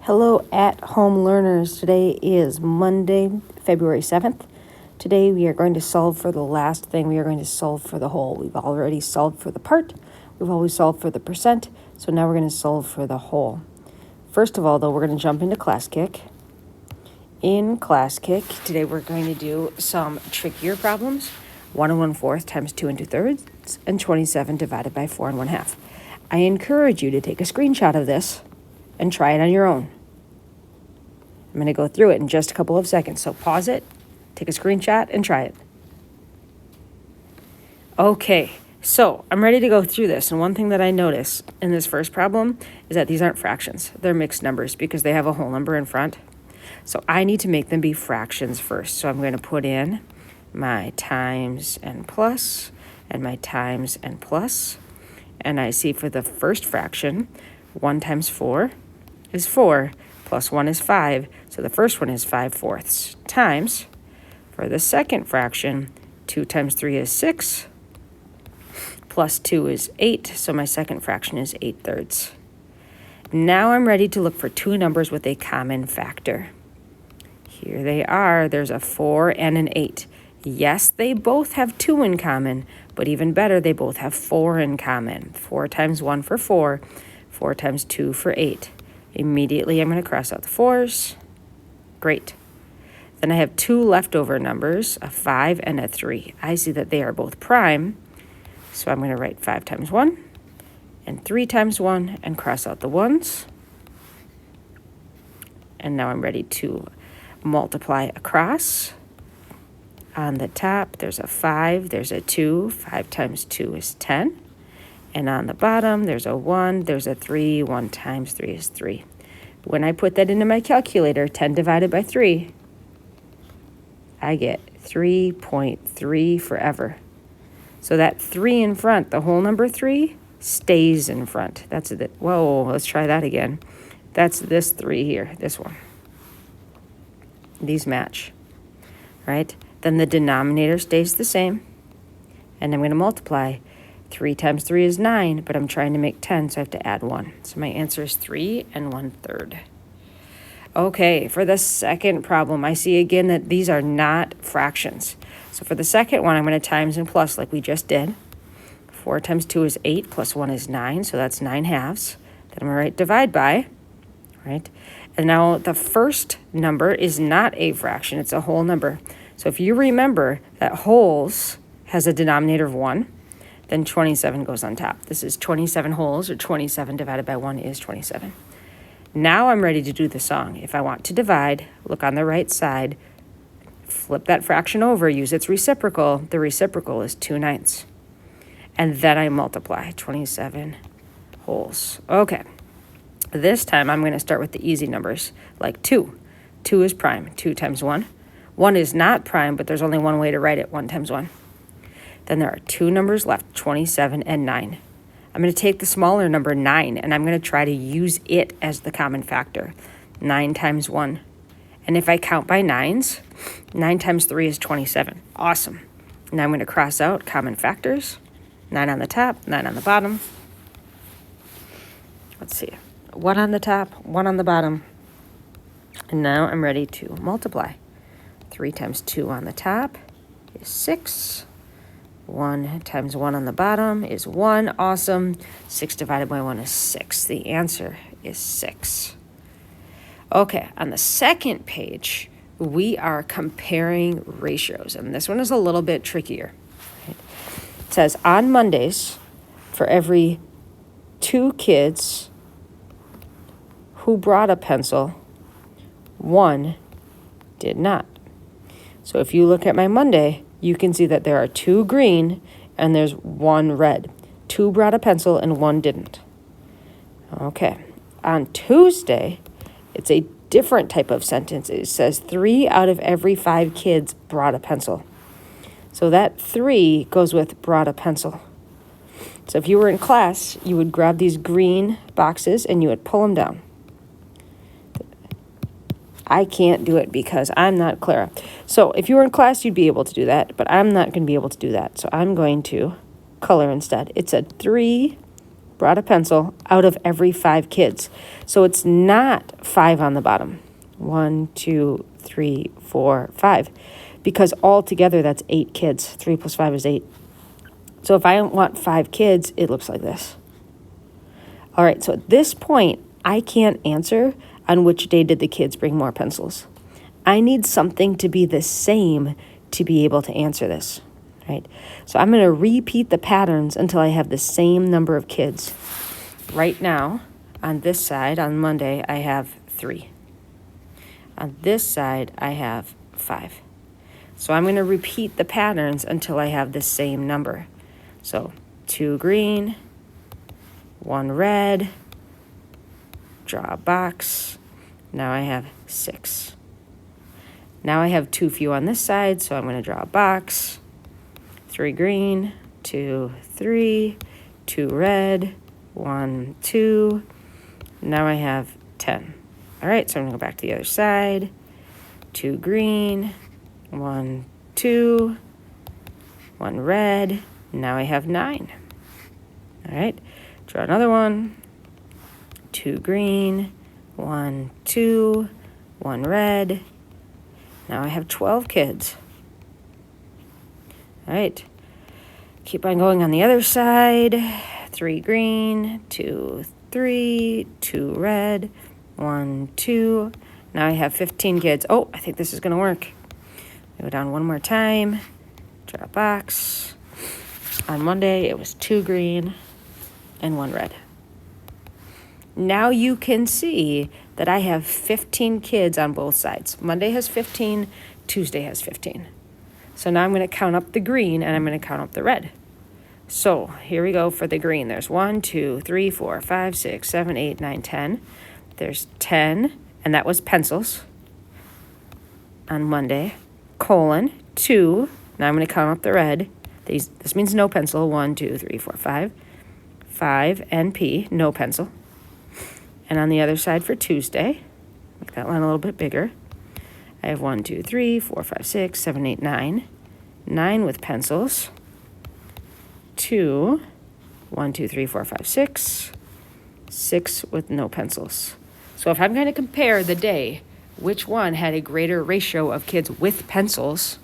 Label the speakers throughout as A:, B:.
A: Hello at-home learners. Today is Monday, February 7th. Today we are going to solve for the last thing. We are going to solve for the whole. We've already solved for the part. We've always solved for the percent. So now we're going to solve for the whole. First of all, though, we're going to jump into Class Kick. In Class Kick, today we're going to do some trickier problems. 1 1/4 times 2 2/3 and 27 divided by 4 1/2. I encourage you to take a screenshot of this and try it on your own. I'm going to go through it in just a couple of seconds. So pause it, take a screenshot, and try it. Okay, so I'm ready to go through this. And one thing that I notice in this first problem is that these aren't fractions. They're mixed numbers because they have a whole number in front. So I need to make them be fractions first. So I'm going to put in my times and plus, and my times and plus. And I see for the first fraction, 1 times 4 is 4, plus 1 is 5, so the first one is 5/4 times. For the second fraction, 2 times 3 is 6, plus 2 is 8, so my second fraction is 8/3. Now I'm ready to look for two numbers with a common factor. Here they are. There's a 4 and an 8. Yes, they both have 2 in common, but even better, they both have 4 in common. 4 times 1 for 4, 4 times 2 for 8. Immediately, I'm going to cross out the 4s. Great. Then I have two leftover numbers, a 5 and a 3. I see that they are both prime, so I'm going to write 5 times 1 and 3 times 1 and cross out the 1s. And now I'm ready to multiply across. On the top, there's a 5, there's a 2. 5 times 2 is 10. And on the bottom, there's a 1, there's a 3. 1 times 3 is 3. When I put that into my calculator, 10 divided by 3, I get 3.3 forever. So that 3 in front, the whole number 3, stays in front. That's it. Whoa, let's try that again. That's this 3 here, this one. These match, right? Then the denominator stays the same. And I'm going to multiply. 3 times 3 is 9, but I'm trying to make 10, so I have to add 1. So my answer is 3 1/3. Okay, for the second problem, I see again that these are not fractions. So for the second one, I'm going to times and plus like we just did. 4 times 2 is 8, plus 1 is 9, so that's 9/2. Then I'm going to write divide by, right? And now the first number is not a fraction, it's a whole number. So if you remember that wholes has a denominator of 1, then 27 goes on top. This is 27 wholes, or 27 divided by 1 is 27. Now I'm ready to do the song. If I want to divide, look on the right side, flip that fraction over, use its reciprocal. The reciprocal is 2/9. And then I multiply, 27 wholes. Okay, this time I'm going to start with the easy numbers, like 2. 2 is prime, 2 times 1. 1 is not prime, but there's only one way to write it, 1 times 1. Then there are two numbers left, 27 and 9. I'm going to take the smaller number 9, and I'm going to try to use it as the common factor. 9 times 1. And if I count by 9s, 9 times 3 is 27. Awesome. Now I'm going to cross out common factors. 9 on the top, 9 on the bottom. Let's see. 1 on the top, 1 on the bottom. And now I'm ready to multiply. 3 times 2 on the top is 6. 1 times 1 on the bottom is 1. Awesome. 6 divided by 1 is 6. The answer is 6. Okay, on the second page, we are comparing ratios, and this one is a little bit trickier. It says, on Mondays, for every 2 kids who brought a pencil, 1 did not. So if you look at my Monday, you can see that there are 2 green and there's 1 red. 2 brought a pencil and 1 didn't. Okay. On Tuesday, it's a different type of sentence. It says 3 out of every 5 kids brought a pencil. So that 3 goes with brought a pencil. So if you were in class, you would grab these green boxes and you would pull them down. I can't do it because I'm not Clara. So if you were in class, you'd be able to do that, but I'm not going to be able to do that. So I'm going to color instead. It said 3 brought a pencil out of every 5 kids. So it's not 5 on the bottom. 1, 2, 3, 4, 5. Because altogether that's 8 kids. 3 plus 5 is 8. So if I want 5 kids, it looks like this. All right, so at this point, I can't answer on which day did the kids bring more pencils. I need something to be the same to be able to answer this, right? So I'm going to repeat the patterns until I have the same number of kids. Right now, on this side, on Monday, I have 3. On this side, I have 5. So I'm going to repeat the patterns until I have the same number. So 2 green, 1 red, draw a box. Now I have 6. Now I have 2 few on this side, so I'm going to draw a box. 3 green, 2, 3, 2 red, 1, 2. Now I have 10. All right, so I'm going to go back to the other side. 2 green, 1, 2, 1 red. Now I have 9. All right, draw another one. 2 green, 1, 2, 1 red. Now I have 12 kids. All right, keep on going on the other side. 3 green, 2, 3, 2 red, 1, 2. Now I have 15 kids. Oh, I think this is going to work. Go down one more time. Draw a box. On Monday, it was 2 green and 1 red. Now you can see that I have 15 kids on both sides. Monday has 15, Tuesday has 15. So now I'm going to count up the green and I'm going to count up the red. So here we go for the green. There's 1, 2, 3, 4, 5, 6, 7, 8, 9, 10. There's 10, and that was pencils on Monday. Colon, 2. Now I'm going to count up the red. This means no pencil. 1, 2, 3, 4, 5. 5, NP, no pencil. And on the other side for Tuesday, make that line a little bit bigger. I have 1, 2, 3, 4, 5, 6, 7, 8, 9. 9 with pencils. 2, 1, 2, 3, 4, 5, 6. 6 with no pencils. So if I'm going to compare the day, which one had a greater ratio of kids with pencils,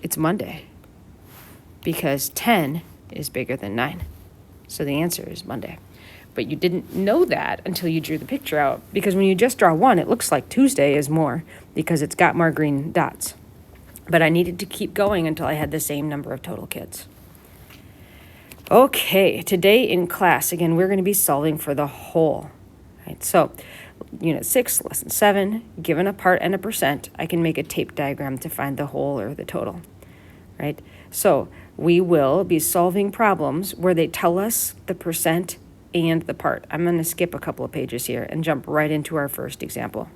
A: it's Monday. Because 10 is bigger than 9. So the answer is Monday. But you didn't know that until you drew the picture out. Because when you just draw 1, it looks like Tuesday is more because it's got more green dots. But I needed to keep going until I had the same number of total kids. Okay, today in class, again, we're going to be solving for the whole. Right? So, Unit 6, Lesson 7, given a part and a percent, I can make a tape diagram to find the whole or the total. Right? So we will be solving problems where they tell us the percent and the part. I'm going to skip a couple of pages here and jump right into our first example.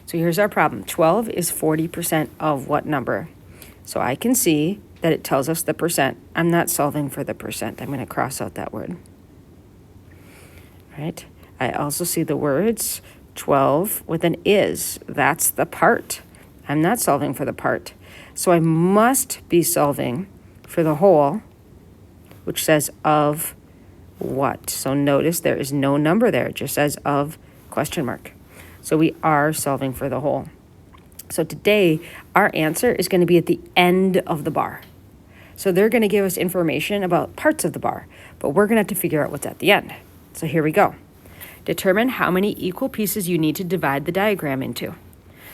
A: So here's our problem. 12 is 40% of what number? So I can see that it tells us the percent. I'm not solving for the percent. I'm going to cross out that word. All right. I also see the words 12 with an is. That's the part. I'm not solving for the part. So I must be solving for the whole, which says of what? So notice there is no number there. It just says of question mark. So we are solving for the whole. So today, our answer is going to be at the end of the bar. So they're going to give us information about parts of the bar, but we're going to have to figure out what's at the end. So here we go. Determine how many equal pieces you need to divide the diagram into.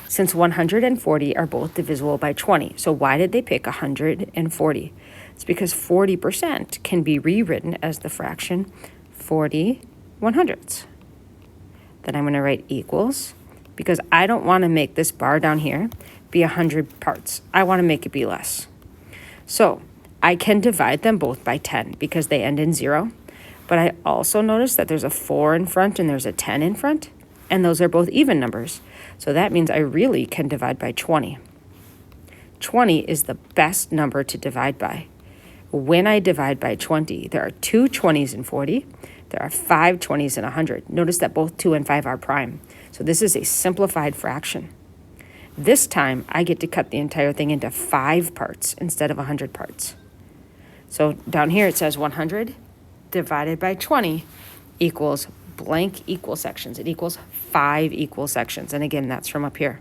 A: Since 140 are both divisible by 20, so why did they pick 140? It's because 40% can be rewritten as the fraction 40 100ths. Then I'm going to write equals, because I don't want to make this bar down here be 100 parts. I want to make it be less. So I can divide them both by 10 because they end in 0. But I also notice that there's a 4 in front and there's a 10 in front, and those are both even numbers. So that means I really can divide by 20. 20 is the best number to divide by. When I divide by 20, there are 2 20s in 40. There are 5 20s in 100. Notice that both 2 and 5 are prime. So this is a simplified fraction. This time, I get to cut the entire thing into 5 parts instead of 100 parts. So down here it says 100. divided by 20 equals blank equal sections. It equals 5 equal sections. And again, that's from up here.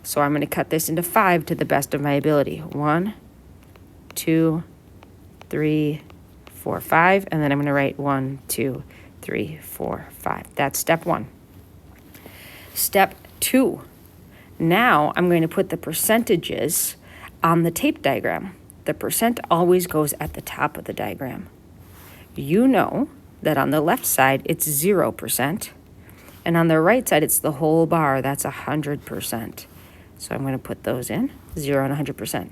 A: So I'm going to cut this into 5 to the best of my ability. 1, 2, 3, 4, 5. And then I'm going to write 1, 2, 3, 4, 5. That's step 1. Step 2. Now I'm going to put the percentages on the tape diagram. The percent always goes at the top of the diagram. You know that on the left side, it's 0%. And on the right side, it's the whole bar. That's 100%. So I'm going to put those in, 0 and 100%.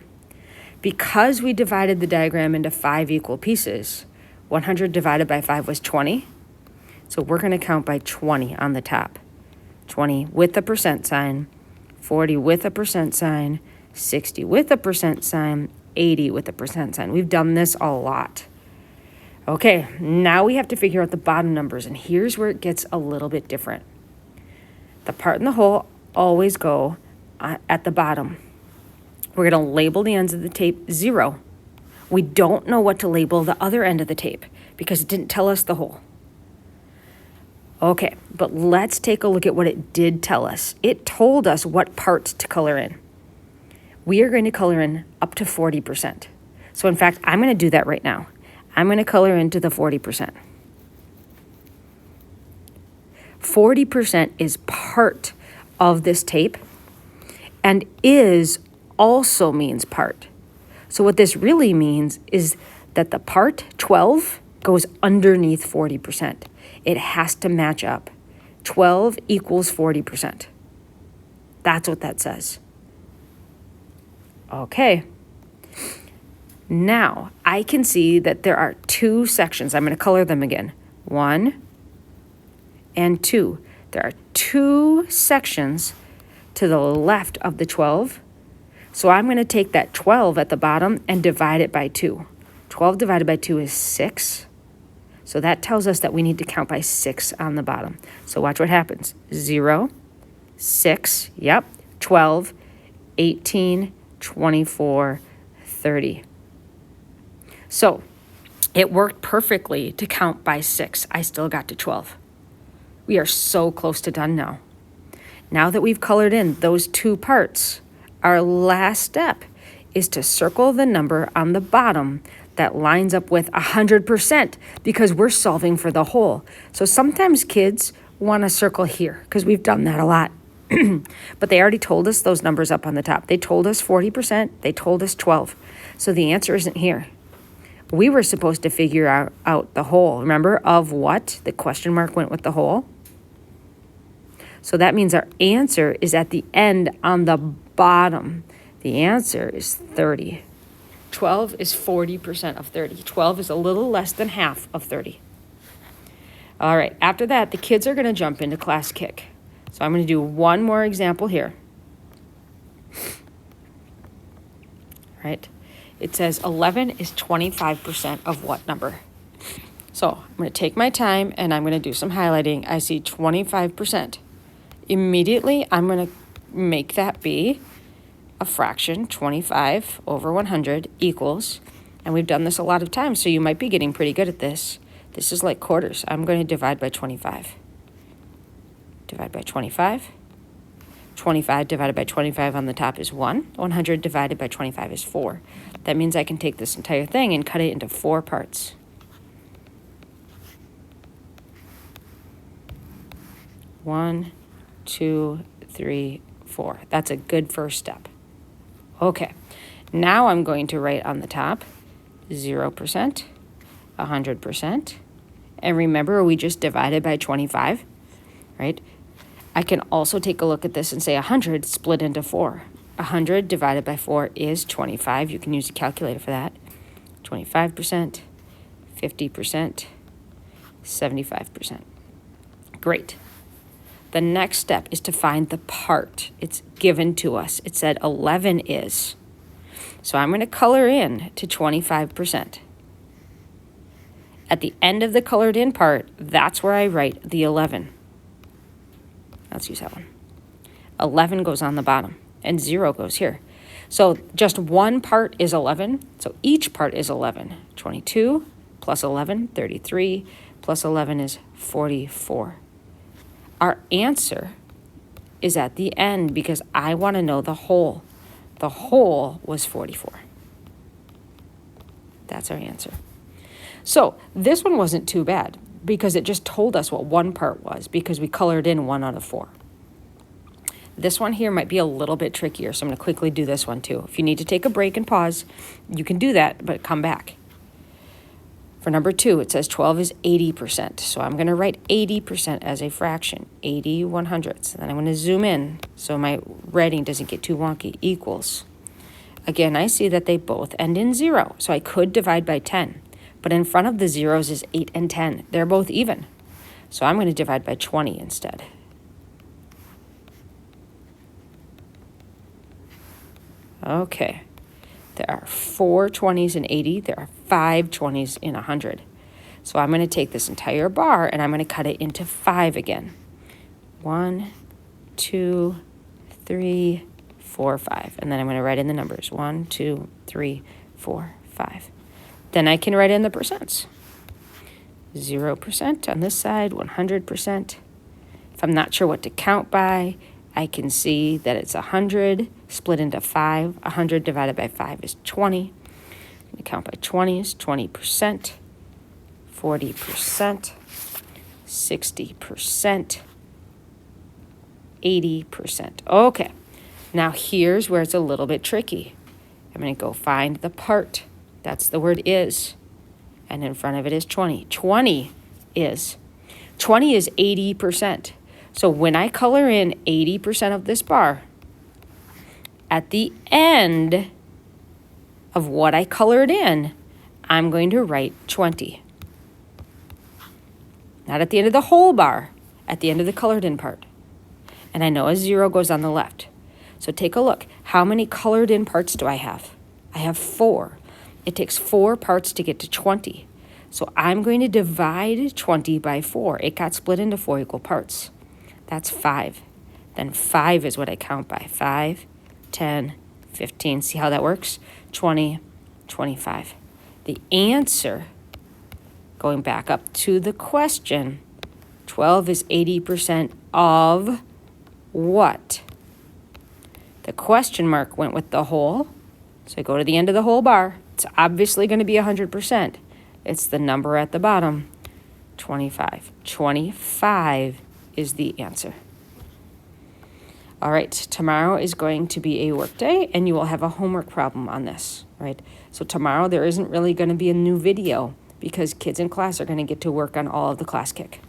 A: Because we divided the diagram into 5 equal pieces, 100 divided by 5 was 20. So we're going to count by 20 on the top. 20 with the percent sign, 40 with a percent sign, 60 with a percent sign, 80 with a percent sign. We've done this a lot. Okay, now we have to figure out the bottom numbers, and here's where it gets a little bit different. The part and the whole always go at the bottom. We're going to label the ends of the tape 0. We don't know what to label the other end of the tape because it didn't tell us the whole. Okay, but let's take a look at what it did tell us. It told us what parts to color in. We are going to color in up to 40%. So in fact, I'm going to do that right now. I'm going to color into the 40%. 40% is part of this tape, and is also means part. So what this really means is that the part 12 goes underneath 40%. It has to match up. 12 equals 40%. That's what that says. Okay. Now, I can see that there are 2 sections. I'm going to color them again. 1 and 2. There are 2 sections to the left of the 12. So I'm going to take that 12 at the bottom and divide it by 2. 12 divided by 2 is 6. So that tells us that we need to count by 6 on the bottom. So watch what happens. 0, 6, yep, 12, 18, 24, 30. So it worked perfectly to count by 6. I still got to 12. We are so close to done now. Now that we've colored in those 2 parts, our last step is to circle the number on the bottom that lines up with 100% because we're solving for the whole. So sometimes kids want to circle here because we've done that a lot. But they already told us those numbers up on the top. They told us 40%. They told us 12. So the answer isn't here. We were supposed to figure out the whole. Remember, of what? The question mark went with the whole. So that means our answer is at the end on the bottom. The answer is 30. 12 is 40% of 30. 12 is a little less than half of 30. All right, after that, the kids are going to jump into class kick. So I'm going to do one more example here. All right. It says 11 is 25% of what number? So I'm going to take my time and I'm going to do some highlighting. I see 25%. Immediately, I'm going to make that be a fraction. 25 over 100 equals, and we've done this a lot of times, so you might be getting pretty good at this. This is like quarters. I'm going to divide by 25. Divide by 25. 25 divided by 25 on the top is 1. 100 divided by 25 is 4. That means I can take this entire thing and cut it into 4 parts. One, 2, 3, 4. That's a good first step. Okay, now I'm going to write on the top 0%, 100%. And remember, we just divided by 25, right? I can also take a look at this and say 100 split into 4. 100 divided by 4 is 25. You can use a calculator for that. 25%, 50%, 75%. Great. The next step is to find the part. It's given to us. It said 11 is. So I'm going to color in to 25%. At the end of the colored in part, that's where I write the 11. Let's use that one. 11 goes on the bottom, and 0 goes here. So just one part is 11, so each part is 11. 22, plus 11, 33, plus 11 is 44. Our answer is at the end because I want to know the whole. The whole was 44. That's our answer. So this one wasn't too bad because it just told us what one part was because we colored in 1 out of 4. This one here might be a little bit trickier, so I'm going to quickly do this one too. If you need to take a break and pause, you can do that, but come back. For number 2, it says 12 is 80%. So I'm going to write 80% as a fraction, 80 100ths. Then I'm going to zoom in so my writing doesn't get too wonky, equals. Again, I see that they both end in 0, so I could divide by 10. But in front of the zeros is 8 and 10. They're both even. So I'm going to divide by 20 instead. Okay. There are 4 20s in 80. There are 5 20s in 100. So I'm going to take this entire bar and I'm going to cut it into 5 again. 1, 2, 3, 4, 5. And then I'm going to write in the numbers. 1, 2, 3, 4, 5. Then I can write in the percents. 0% on this side, 100%. If I'm not sure what to count by, I can see that it's 100 split into 5. 100 divided by 5 is 20. I'm going to count by 20s, 20%, 40%, 60%, 80%. Okay, now here's where it's a little bit tricky. I'm going to go find the part. That's the word is. And in front of it is 20. 20 is 80%. So when I color in 80% of this bar, at the end of what I colored in, I'm going to write 20. Not at the end of the whole bar, at the end of the colored in part. And I know a 0 goes on the left. So take a look. How many colored in parts do I have? I have 4. It takes 4 parts to get to 20. So I'm going to divide 20 by 4. It got split into 4 equal parts. That's 5. Then 5 is what I count by. 5, 10, 15. See how that works? 20, 25. The answer, going back up to the question, 12 is 80% of what? The question mark went with the whole. So I go to the end of the whole bar. It's obviously going to be 100%. It's the number at the bottom, 25. 25 is the answer. All right, tomorrow is going to be a work day, and you will have a homework problem on this, right? So tomorrow there isn't really going to be a new video because kids in class are going to get to work on all of the class kick.